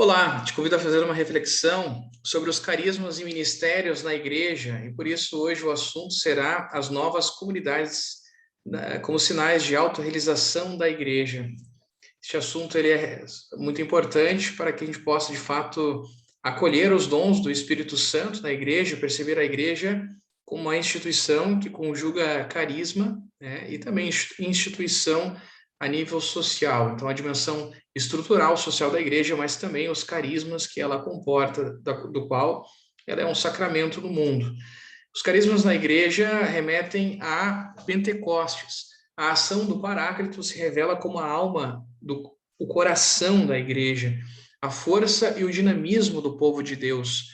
Olá, te convido a fazer uma reflexão sobre os carismas e ministérios na igreja, e por isso hoje o assunto será as novas comunidades, como sinais de autorrealização da igreja. Este assunto ele é muito importante para que a gente possa, de fato, acolher os dons do Espírito Santo na igreja, perceber a igreja como uma instituição que conjuga carisma, né, e também instituição a nível social. Então, a dimensão estrutural social da igreja, mas também os carismas que ela comporta, do qual ela é um sacramento no mundo. Os carismas na igreja remetem a Pentecostes. A ação do Paráclito se revela como a alma, o coração da igreja, a força e o dinamismo do povo de Deus.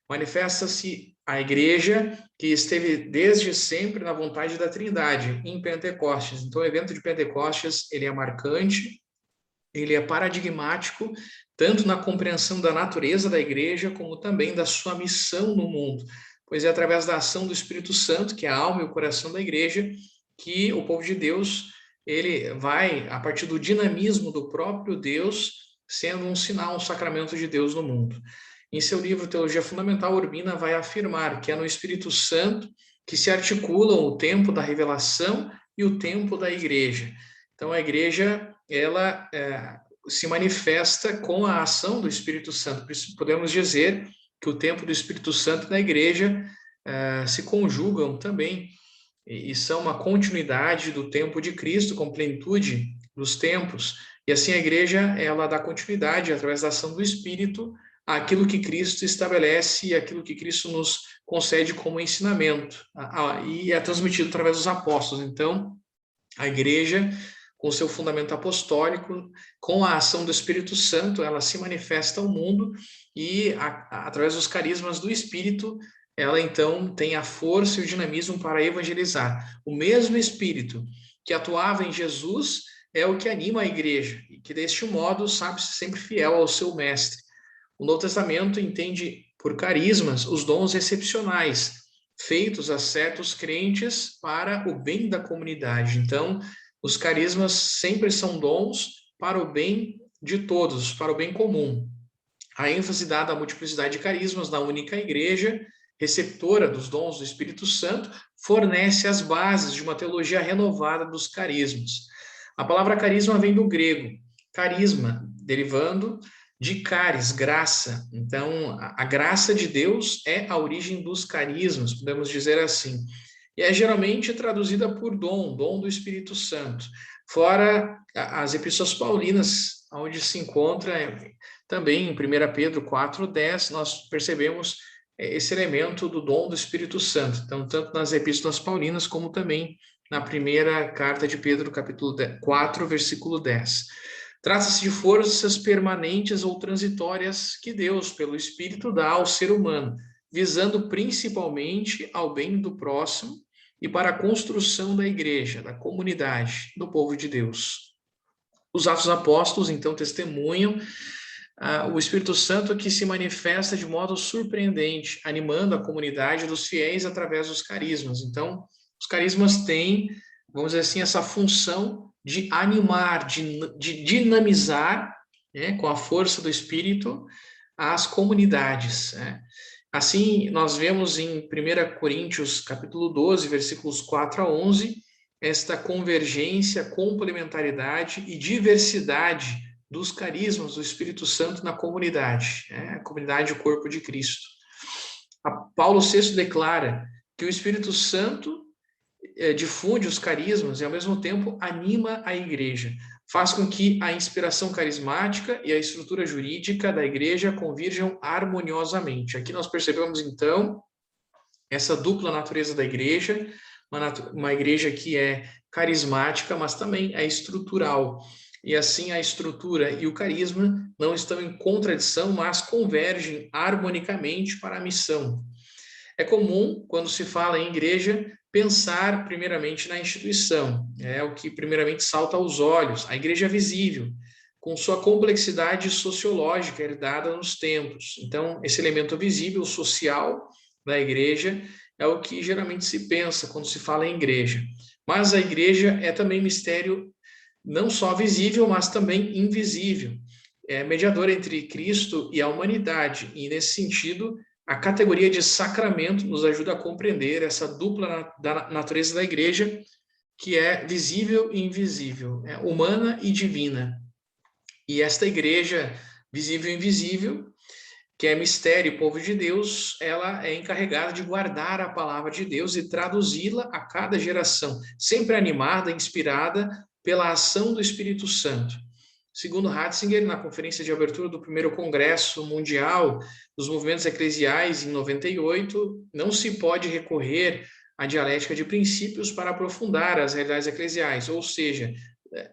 Manifesta-se a igreja que esteve desde sempre na vontade da Trindade, em Pentecostes. Então, o evento de Pentecostes, ele é marcante, ele é paradigmático, tanto na compreensão da natureza da igreja, como também da sua missão no mundo. Pois é através da ação do Espírito Santo, que é a alma e o coração da igreja, que o povo de Deus, ele vai, a partir do dinamismo do próprio Deus, sendo um sinal, um sacramento de Deus no mundo. Em seu livro Teologia Fundamental, Urbina vai afirmar que é no Espírito Santo que se articulam o tempo da revelação e o tempo da igreja. Então, a igreja, ela se manifesta com a ação do Espírito Santo. Por isso, podemos dizer que o tempo do Espírito Santo na igreja se conjugam também e são uma continuidade do tempo de Cristo, com plenitude dos tempos. E assim a igreja, ela dá continuidade, através da ação do Espírito, àquilo que Cristo estabelece e aquilo que Cristo nos concede como ensinamento. E é transmitido através dos apóstolos. Então, a igreja, com seu fundamento apostólico, com a ação do Espírito Santo, ela se manifesta ao mundo e, através dos carismas do Espírito, ela então tem a força e o dinamismo para evangelizar. O mesmo Espírito que atuava em Jesus é o que anima a igreja e que, deste modo, sabe-se sempre fiel ao seu mestre. O Novo Testamento entende por carismas os dons excepcionais, feitos a certos crentes para o bem da comunidade. Então, os carismas sempre são dons para o bem de todos, para o bem comum. A ênfase dada à multiplicidade de carismas na única igreja, receptora dos dons do Espírito Santo, fornece as bases de uma teologia renovada dos carismas. A palavra carisma vem do grego, carisma, derivando de caris, graça. Então, a graça de Deus é a origem dos carismas, podemos dizer assim. E é geralmente traduzida por dom do Espírito Santo. Fora as epístolas paulinas, onde se encontra também em 1 Pedro 4,10, nós percebemos esse elemento do dom do Espírito Santo. Então, tanto nas epístolas paulinas, como também na primeira carta de Pedro, capítulo 4, versículo 10. Trata-se de forças permanentes ou transitórias que Deus, pelo Espírito, dá ao ser humano, visando principalmente ao bem do próximo e para a construção da igreja, da comunidade, do povo de Deus. Os Atos Apóstolos, então, testemunham o Espírito Santo que se manifesta de modo surpreendente, animando a comunidade dos fiéis através dos carismas. Então, os carismas têm, vamos dizer assim, essa função de animar, de dinamizar, né, com a força do Espírito, as comunidades. Né? Assim, nós vemos em 1 Coríntios, capítulo 12, versículos 4 a 11, esta convergência, complementaridade e diversidade dos carismas do Espírito Santo na comunidade, né? A comunidade, o corpo de Cristo. Paulo VI declara que o Espírito Santo difunde os carismas e, ao mesmo tempo, anima a igreja. Faz com que a inspiração carismática e a estrutura jurídica da igreja convirjam harmoniosamente. Aqui nós percebemos, então, essa dupla natureza da igreja, uma igreja que é carismática, mas também é estrutural. E assim a estrutura e o carisma não estão em contradição, mas convergem harmonicamente para a missão. É comum, quando se fala em igreja, pensar primeiramente na instituição. É o que primeiramente salta aos olhos, a igreja visível, com sua complexidade sociológica herdada nos tempos. Então, esse elemento visível, social da igreja, é o que geralmente se pensa quando se fala em igreja. Mas a igreja é também mistério não só visível, mas também invisível. é mediador entre Cristo e a humanidade, e nesse sentido, a categoria de sacramento nos ajuda a compreender essa dupla natureza da igreja, que é visível e invisível, humana e divina. E esta igreja, visível e invisível, que é mistério e povo de Deus, ela é encarregada de guardar a palavra de Deus e traduzi-la a cada geração, sempre animada, inspirada pela ação do Espírito Santo. Segundo Ratzinger, na conferência de abertura do primeiro Congresso Mundial dos Movimentos Eclesiais, em 98, não se pode recorrer à dialética de princípios para aprofundar as realidades eclesiais, ou seja,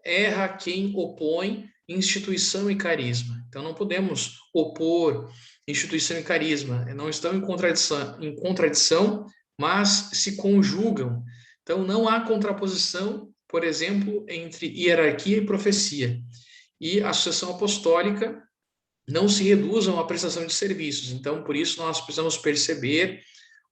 erra quem opõe instituição e carisma. Então, não podemos opor instituição e carisma, não estão em contradição, mas se conjugam. Então, não há contraposição, por exemplo, entre hierarquia e profecia. E a sucessão apostólica não se reduz a uma prestação de serviços. Então, por isso, nós precisamos perceber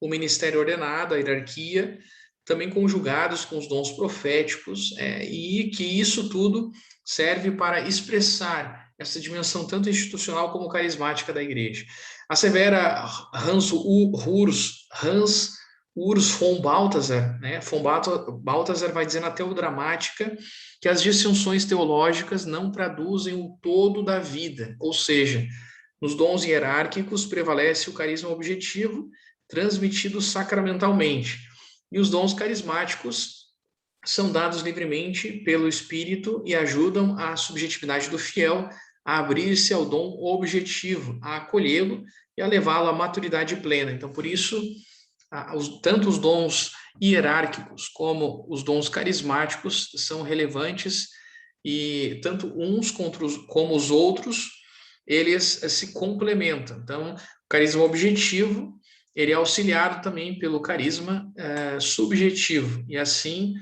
o ministério ordenado, a hierarquia, também conjugados com os dons proféticos, e que isso tudo serve para expressar essa dimensão tanto institucional como carismática da igreja. Assevera Hans Urs von Balthasar, né? Von Balthasar vai dizer na Teodramática que as distinções teológicas não traduzem o todo da vida, ou seja, nos dons hierárquicos prevalece o carisma objetivo, transmitido sacramentalmente, e os dons carismáticos são dados livremente pelo Espírito e ajudam a subjetividade do fiel a abrir-se ao dom objetivo, a acolhê-lo e a levá-lo à maturidade plena. Então, por isso, tanto os dons hierárquicos como os dons carismáticos são relevantes, e tanto uns como os outros, eles se complementam. Então, o carisma objetivo, ele é auxiliado também pelo carisma subjetivo, e assim,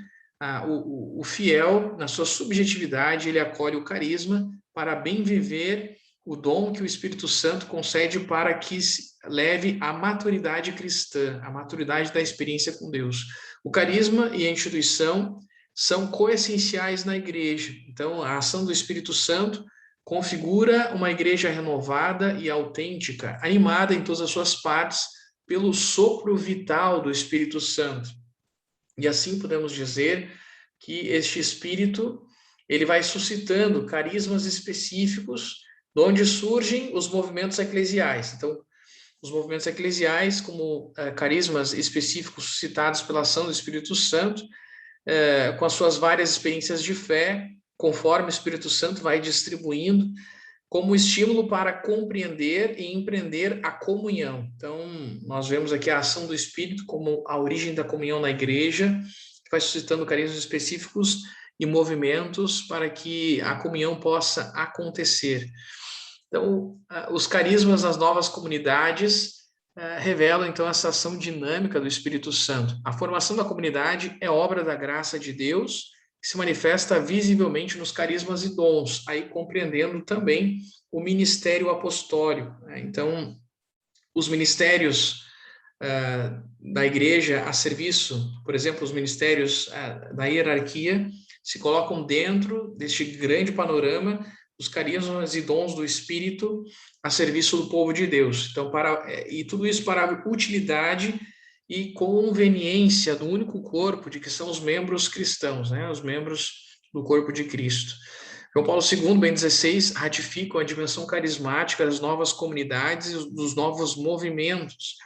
o fiel, na sua subjetividade, ele acolhe o carisma para bem viver o dom que o Espírito Santo concede para que se leve à maturidade cristã, à maturidade da experiência com Deus. O carisma e a instituição são coessenciais na igreja. Então, a ação do Espírito Santo configura uma igreja renovada e autêntica, animada em todas as suas partes pelo sopro vital do Espírito Santo. E assim podemos dizer que este Espírito, ele vai suscitando carismas específicos, de onde surgem os movimentos eclesiais. Então, os movimentos eclesiais, como carismas específicos suscitados pela ação do Espírito Santo, com as suas várias experiências de fé, conforme o Espírito Santo vai distribuindo, como estímulo para compreender e empreender a comunhão. Então, nós vemos aqui a ação do Espírito como a origem da comunhão na igreja, que vai suscitando carismas específicos e movimentos para que a comunhão possa acontecer. Então, os carismas nas novas comunidades revelam, então, essa ação dinâmica do Espírito Santo. A formação da comunidade é obra da graça de Deus, que se manifesta visivelmente nos carismas e dons, aí compreendendo também o ministério apostólico, né? Então, os ministérios da igreja a serviço, por exemplo, os ministérios da hierarquia, se colocam dentro deste grande panorama dos carismas e dons do Espírito a serviço do povo de Deus. Então, e tudo isso para a utilidade e conveniência do único corpo de que são os membros cristãos, né? Os membros do corpo de Cristo. João Paulo II, Bento XVI, ratificam a dimensão carismática das novas comunidades e dos novos movimentos,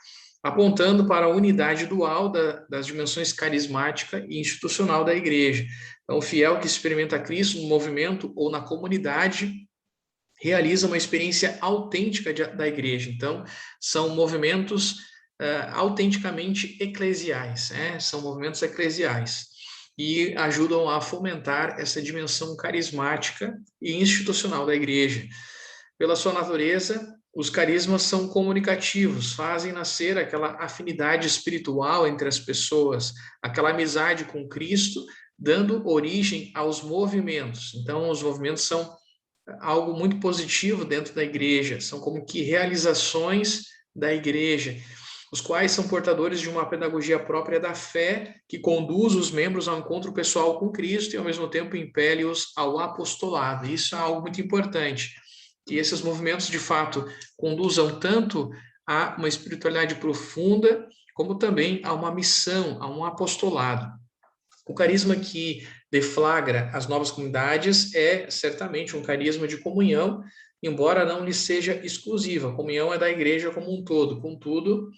apontando para a unidade dual das dimensões carismática e institucional da igreja. Então, o fiel que experimenta Cristo no movimento ou na comunidade realiza uma experiência autêntica da igreja. Então, são movimentos autenticamente eclesiais, são movimentos eclesiais, e ajudam a fomentar essa dimensão carismática e institucional da igreja. Pela sua natureza, os carismas são comunicativos, fazem nascer aquela afinidade espiritual entre as pessoas, aquela amizade com Cristo, dando origem aos movimentos. Então, os movimentos são algo muito positivo dentro da igreja, são como que realizações da igreja, os quais são portadores de uma pedagogia própria da fé, que conduz os membros ao encontro pessoal com Cristo e, ao mesmo tempo, impele-os ao apostolado. Isso é algo muito importante. que esses movimentos, de fato, conduzam tanto a uma espiritualidade profunda, como também a uma missão, a um apostolado. O carisma que deflagra as novas comunidades é certamente um carisma de comunhão, embora não lhe seja exclusiva. A comunhão é da igreja como um todo. Contudo,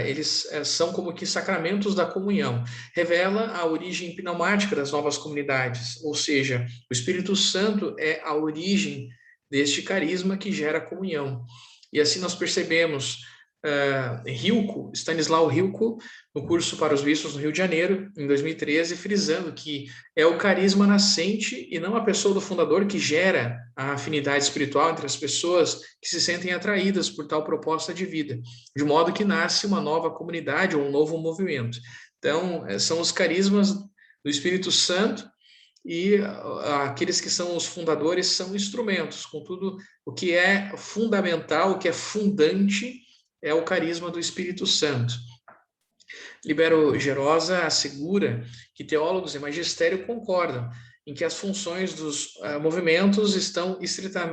eles são como que sacramentos da comunhão. Revela a origem pneumática das novas comunidades, ou seja, o Espírito Santo é a origem deste carisma que gera comunhão. E assim nós percebemos Stanislau Hilko, no curso para os bispos no Rio de Janeiro, em 2013, frisando que é o carisma nascente e não a pessoa do fundador que gera a afinidade espiritual entre as pessoas que se sentem atraídas por tal proposta de vida, de modo que nasce uma nova comunidade ou um novo movimento. Então, são os carismas do Espírito Santo, e aqueles que são os fundadores são instrumentos. Contudo, o que é fundamental, o que é fundante, é o carisma do Espírito Santo. Libero Gerosa assegura que teólogos e magistério concordam em que as funções dos movimentos estão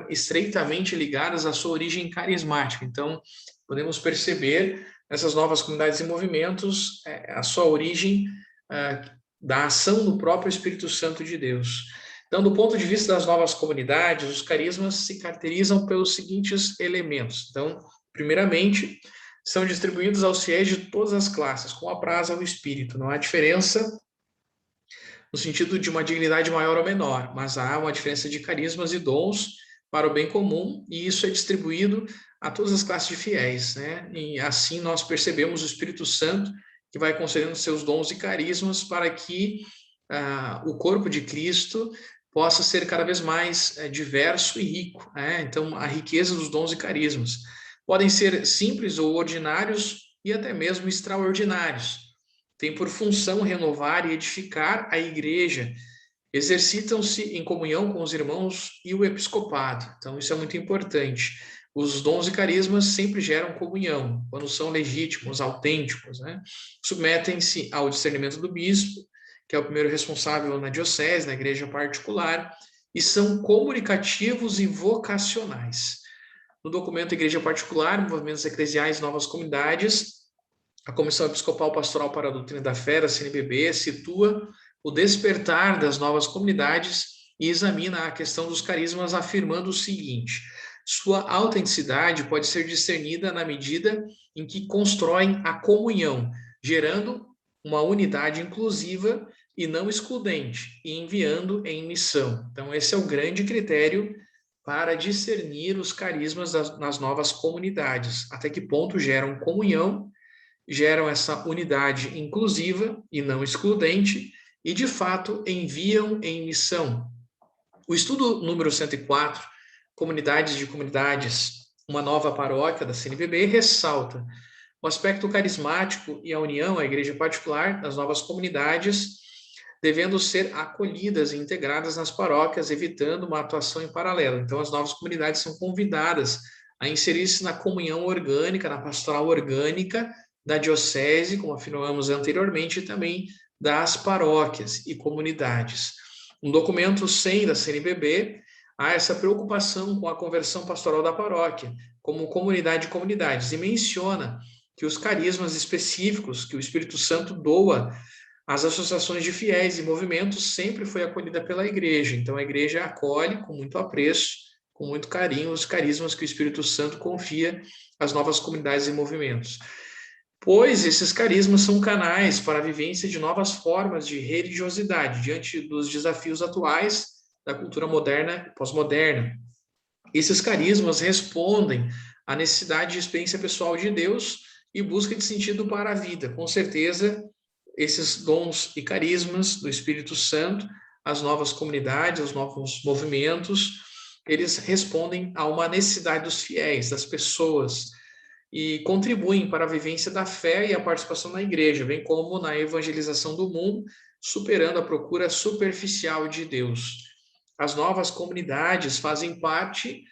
estreitamente ligadas à sua origem carismática. Então, podemos perceber nessas novas comunidades e movimentos a sua origem da ação do próprio Espírito Santo de Deus. Então, do ponto de vista das novas comunidades, os carismas se caracterizam pelos seguintes elementos. Então, primeiramente, são distribuídos aos fiéis de todas as classes, com apraz ao Espírito. Não há diferença no sentido de uma dignidade maior ou menor, mas há uma diferença de carismas e dons para o bem comum, e isso é distribuído a todas as classes de fiéis, né? E assim nós percebemos o Espírito Santo que vai concedendo seus dons e carismas para que o corpo de Cristo possa ser cada vez mais diverso e rico, né? Então, a riqueza dos dons e carismas podem ser simples ou ordinários e até mesmo extraordinários. Tem por função renovar e edificar a igreja. Exercitam-se em comunhão com os irmãos e o episcopado. Então, isso é muito importante. Os dons e carismas sempre geram comunhão, quando são legítimos, autênticos, né? Submetem-se ao discernimento do bispo, que é o primeiro responsável na diocese, na igreja particular, e são comunicativos e vocacionais. No documento Igreja Particular, Movimentos Eclesiais e Novas Comunidades, a Comissão Episcopal Pastoral para a Doutrina da Fé, a CNBB, situa o despertar das novas comunidades e examina a questão dos carismas, afirmando o seguinte: sua autenticidade pode ser discernida na medida em que constroem a comunhão, gerando uma unidade inclusiva e não excludente, e enviando em missão. Então, esse é o grande critério para discernir os carismas nas novas comunidades, até que ponto geram comunhão, geram essa unidade inclusiva e não excludente, e de fato enviam em missão. O estudo número 104, Comunidades de Comunidades, uma nova paróquia da CNBB, ressalta o aspecto carismático e a união, a igreja particular, das novas comunidades, devendo ser acolhidas e integradas nas paróquias, evitando uma atuação em paralelo. Então, as novas comunidades são convidadas a inserir-se na comunhão orgânica, na pastoral orgânica da diocese, como afirmamos anteriormente, e também das paróquias e comunidades. No documento 100 da CNBB, há essa preocupação com a conversão pastoral da paróquia, como comunidade de comunidades, e menciona que os carismas específicos que o Espírito Santo doa às associações de fiéis e movimentos sempre foi acolhida pela igreja. Então, a igreja acolhe com muito apreço, com muito carinho, os carismas que o Espírito Santo confia às novas comunidades e movimentos. Pois esses carismas são canais para a vivência de novas formas de religiosidade diante dos desafios atuais da cultura moderna e pós-moderna. Esses carismas respondem à necessidade de experiência pessoal de Deus e busca de sentido para a vida. Com certeza, esses dons e carismas do Espírito Santo, as novas comunidades, os novos movimentos, eles respondem a uma necessidade dos fiéis, das pessoas, e contribuem para a vivência da fé e a participação na igreja, bem como na evangelização do mundo, superando a procura superficial de Deus. As novas comunidades fazem parte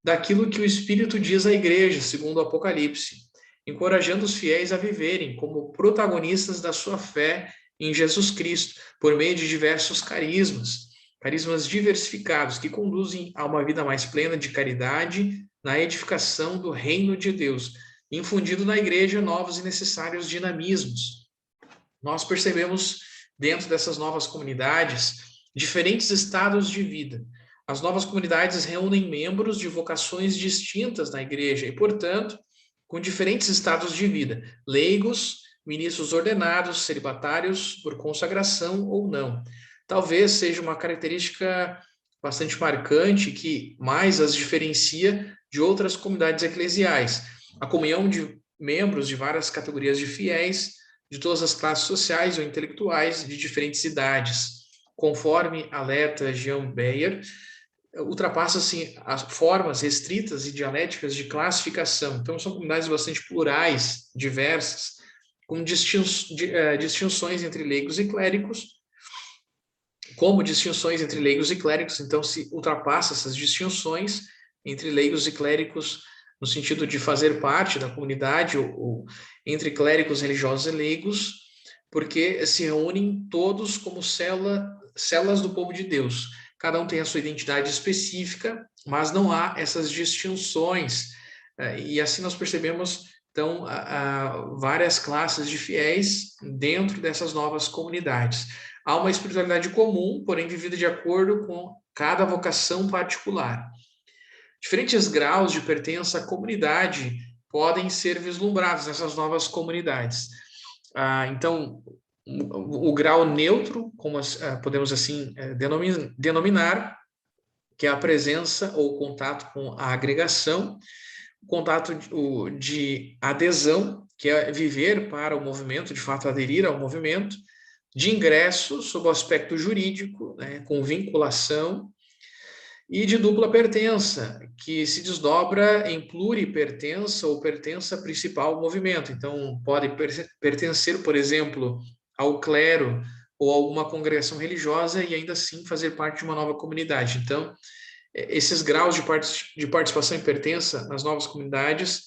daquilo que o Espírito diz à igreja, segundo o Apocalipse, encorajando os fiéis a viverem como protagonistas da sua fé em Jesus Cristo, por meio de diversos carismas. carismas diversificados que conduzem a uma vida mais plena de caridade na edificação do reino de Deus, infundindo na igreja novos e necessários dinamismos. Nós percebemos dentro dessas novas comunidades diferentes estados de vida. As novas comunidades reúnem membros de vocações distintas na igreja e, portanto, com diferentes estados de vida, leigos, ministros ordenados, celibatários por consagração ou não. Talvez seja uma característica bastante marcante que mais as diferencia de outras comunidades eclesiais. A comunhão de membros de várias categorias de fiéis, de todas as classes sociais ou intelectuais, de diferentes idades. Conforme alerta Jean Beyer, ultrapassa-se as formas restritas e dialéticas de classificação. Então, são comunidades bastante plurais, diversas, com distinções entre leigos e clérigos. Como distinções entre leigos e clérigos, então, se ultrapassa essas distinções entre leigos e clérigos, no sentido de fazer parte da comunidade, ou entre clérigos religiosos e leigos, porque se reúnem todos como células do povo de Deus. Cada um tem a sua identidade específica, mas não há essas distinções. E assim nós percebemos, então, várias classes de fiéis dentro dessas novas comunidades. Há uma espiritualidade comum, porém vivida de acordo com cada vocação particular. Diferentes graus de pertença à comunidade podem ser vislumbrados nessas novas comunidades. Então, o grau neutro, como podemos assim denominar, que é a presença ou contato com a agregação, o contato de adesão, que é viver para o movimento, de fato aderir ao movimento, de ingresso sob o aspecto jurídico, né, com vinculação, e de dupla pertença, que se desdobra em pluripertença ou pertença principal ao movimento. Então, pode pertencer, por exemplo, ao clero ou alguma congregação religiosa e ainda assim fazer parte de uma nova comunidade. Então, esses graus de participação e pertença nas novas comunidades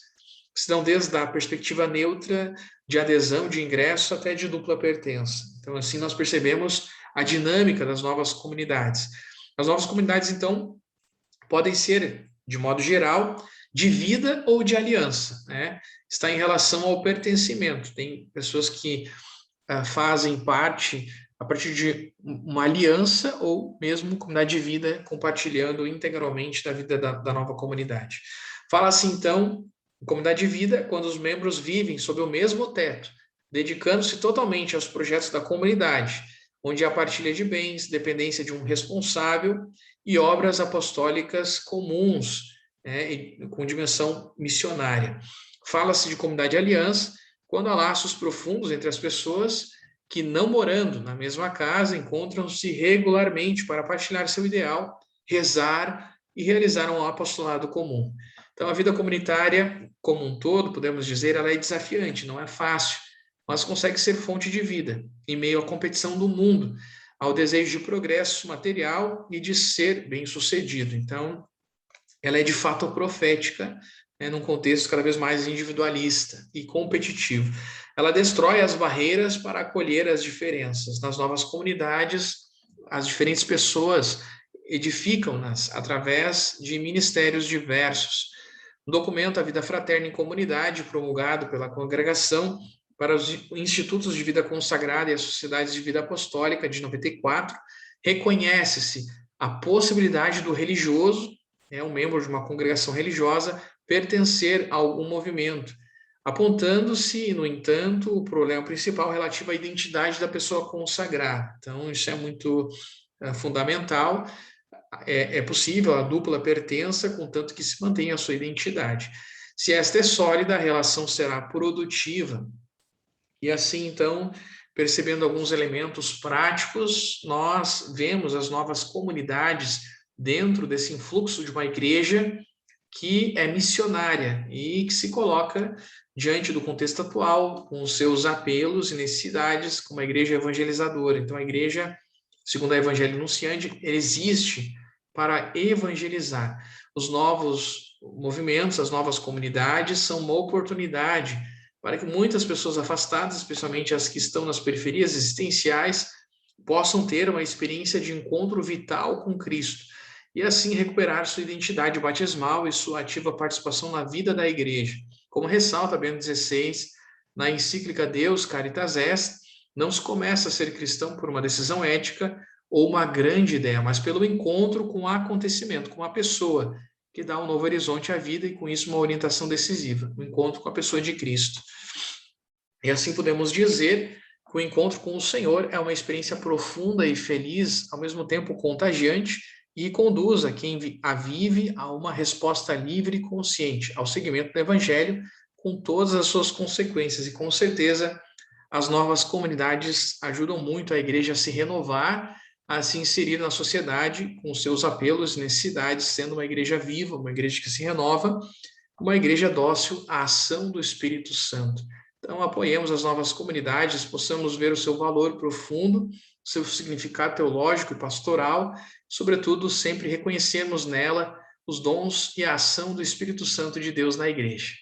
se dão desde a perspectiva neutra, de adesão, de ingresso, até de dupla pertença. Então, assim, nós percebemos a dinâmica das novas comunidades. As novas comunidades, então, podem ser, de modo geral, de vida ou de aliança, né? Está em relação ao pertencimento. Tem pessoas que fazem parte a partir de uma aliança ou mesmo comunidade de vida, compartilhando integralmente da vida da nova comunidade. Fala-se, então, em comunidade de vida quando os membros vivem sob o mesmo teto, dedicando-se totalmente aos projetos da comunidade, onde há partilha de bens, dependência de um responsável e obras apostólicas comuns, né, com dimensão missionária. Fala-se de comunidade de aliança quando há laços profundos entre as pessoas que, não morando na mesma casa, encontram-se regularmente para partilhar seu ideal, rezar e realizar um apostolado comum. Então, a vida comunitária, como um todo, podemos dizer, ela é desafiante, não é fácil, mas consegue ser fonte de vida, em meio à competição do mundo, ao desejo de progresso material e de ser bem-sucedido. Então, ela é de fato profética, né, num contexto cada vez mais individualista e competitivo. Ela destrói as barreiras para acolher as diferenças. Nas novas comunidades, as diferentes pessoas edificam-nas através de ministérios diversos. No documento A Vida Fraterna em Comunidade, promulgado pela congregação para os Institutos de Vida Consagrada e as Sociedades de Vida Apostólica, de 94, reconhece-se a possibilidade do religioso, um membro de uma congregação religiosa, pertencer a algum movimento, apontando-se, no entanto, o problema principal relativo à identidade da pessoa consagrada. Então, isso é muito fundamental. É possível a dupla pertença, contanto que se mantenha a sua identidade. Se esta é sólida, a relação será produtiva. E assim, então, percebendo alguns elementos práticos, nós vemos as novas comunidades dentro desse influxo de uma igreja que é missionária e que se coloca diante do contexto atual, com os seus apelos e necessidades, como a igreja evangelizadora. Então, a igreja, segundo a Evangelho Anunciante, existe para evangelizar. Os novos movimentos, as novas comunidades, são uma oportunidade para que muitas pessoas afastadas, especialmente as que estão nas periferias existenciais, possam ter uma experiência de encontro vital com Cristo e assim recuperar sua identidade batismal e sua ativa participação na vida da igreja. Como ressalta Bento XVI na encíclica Deus Caritas Est, não se começa a ser cristão por uma decisão ética ou uma grande ideia, mas pelo encontro com o acontecimento, com a pessoa, que dá um novo horizonte à vida e com isso uma orientação decisiva, o encontro com a pessoa de Cristo. E assim podemos dizer que o encontro com o Senhor é uma experiência profunda e feliz, ao mesmo tempo contagiante, e conduz a quem a vive a uma resposta livre e consciente ao seguimento do Evangelho, com todas as suas consequências. E com certeza as novas comunidades ajudam muito a igreja a se renovar, a se inserir na sociedade com seus apelos e necessidades, sendo uma igreja viva, uma igreja que se renova, uma igreja dócil à ação do Espírito Santo. Então, apoiemos as novas comunidades, possamos ver o seu valor profundo, seu significado teológico e pastoral, sobretudo, sempre reconhecermos nela os dons e a ação do Espírito Santo de Deus na igreja.